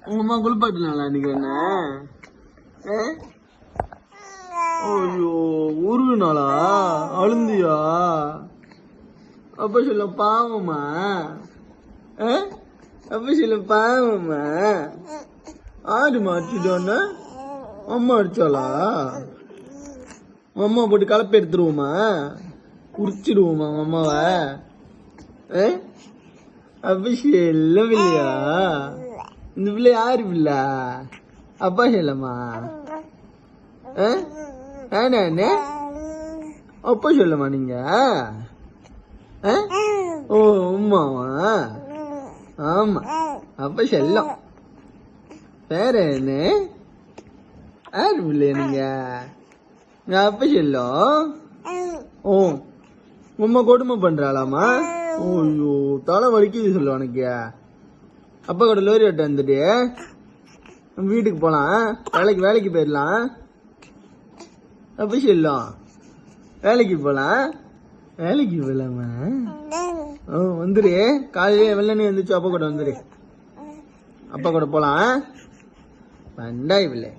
உங்க அம்மா குளிப்பாட்டினாங்களா இன்னைக்கு என்ன? ஐயோ உருகுனாளா? அழுந்தியா? அப்ப சொல்ல பாவமா? அப்ப சொல்ல பாவமா? ஆடுமா அடிச்சுட்டோன்னா அம்மா அடிச்சாளா? அம்மா போட்டு கலப்பை எடுத்துருவோமா? உரிச்சிடுவோமா அம்மாவை? அப்ப செல்லம் இல்லையா? இந்த பிள்ளை யாரு பிள்ளை? அப்பா செல்லம்மா? நானே அப்பா சொல்லமா நீங்க? ஓ அம்மாவா? ஆமா அப்ப செல்லம். வேற என்ன? யாரு பிள்ளை நீங்க? அப்ப செல்லம். ஓ உம்மா கொடுமை பண்றாளாமா? ஓய்யோ தலை வலிக்குது சொல்ல உனக்கு. அப்பா கூட லோரி ஓட்ட வந்துட்டு வீட்டுக்கு போலாம், வேலைக்கு போயிடலாம். அப்ப செல்லம் வேலைக்கு போலாமா? ஓ வந்துரு, காலையிலே வெள்ளனே வந்துச்சு அப்பா கூட வந்துரு. அப்பா கூட போலாம். வண்டாய் பிள்ளை.